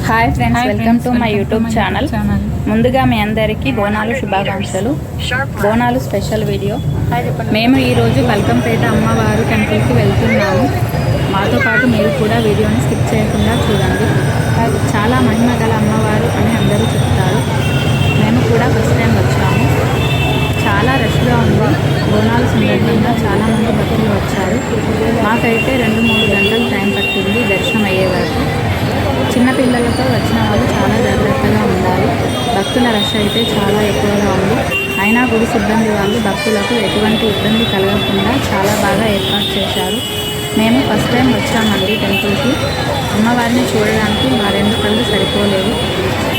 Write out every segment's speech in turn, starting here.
Hi friends, welcome to my YouTube channel. ముందుగా మీ అందరికీ బోనాలు శుభాకాంక్షలు. Bonalu special video. మేము ఈరోజు బల్కంపేట అమ్మవారు టెంపుల్కి వెళ్తున్నాము. మాతో పాటు మీరు కూడా వీడియోని స్కిప్ చేయకుండా చూడండి. చాలా మహిమ గల అమ్మవారు అని అందరూ చెప్తారు. మేము కూడా ఫస్ట్ టైం వచ్చాము. చాలా రష్గా ఉంది. బోనాలు సందర్భంగా చాలామంది భక్తులు వచ్చారు. మాకైతే 2-3 గంటలు టైం పట్టింది దర్శనం అయ్యే వరకు. చిన్నపిల్లలతో వచ్చిన వాళ్ళు చాలా జాగ్రత్తగా ఉండాలి. భక్తుల రష్ అయితే చాలా ఎక్కువగా ఉంది. అయినా గుడి సిబ్బంది వాళ్ళు భక్తులకు ఎటువంటి ఇబ్బంది కలగకుండా చాలా బాగా ఏర్పాటు చేశారు. మేము ఫస్ట్ టైం వచ్చామండి టెంపుల్కి. అమ్మవారిని చూడడానికి మా 2 కళ్ళు సరిపోలేవు.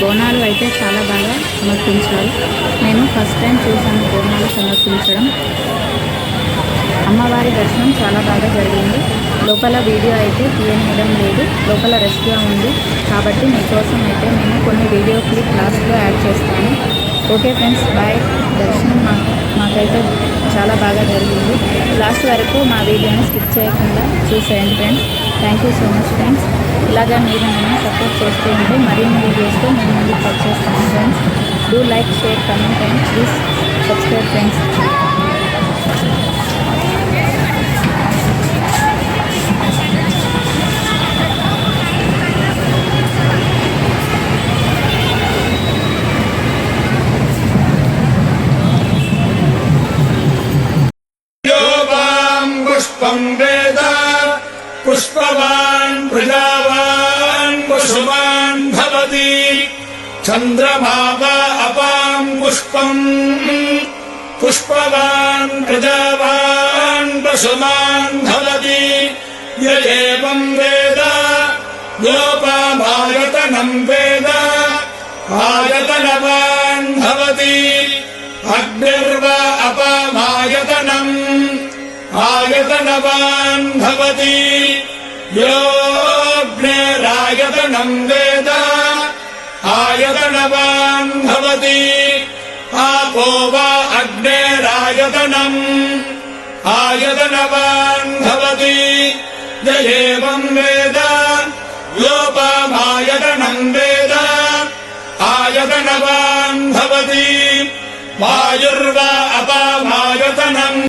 బోనాలు అయితే చాలా బాగా సమర్పించారు. మేము ఫస్ట్ టైం చూసాము బోనాలు సమర్పించడం. అమ్మవారి దర్శనం చాలా బాగా జరిగింది. లోపల వీడియో అయితే తీయనివ్వడం లేదు, లోపల రష్గా ఉంది కాబట్టి మీకోసం అయితే నేను కొన్ని వీడియో క్లిప్ లాస్ట్లో యాడ్ చేస్తాను. Okay friends, bye. దర్శనం మాకైతే చాలా బాగా జరిగింది. లాస్ట్ వరకు మా వీడియోని స్కిప్ చేయకుండా చూసేయండి friends. Thank you so much friends. ఇలాగా మీరు నన్ను సపోర్ట్ చేస్తూ ఉంటే మరిన్ని వీడియోస్తో నేను ముందుకు వచ్చేస్తాను friends. Do like, share, comment and please subscribe friends. वेद पुष्पवान् प्रजावान् पशुमान् भवति चन्द्रभावा अपां पुष्पम् पुष्पवान् प्रजावान् पशुमान् भवति य एवं वेद योपामायतनं वेद आयतनवान् भवति अग्निर्वा अपामायतनम् आयतनवान् भवति योऽग्निरायतनं वेद आयतनवान् भवति आपो वा अग्निरायतनम् आयतनवान् भवति य एवं वेद योपमायतनं वेद आयतनवान् भवति वायुर्वा अपामायतनम्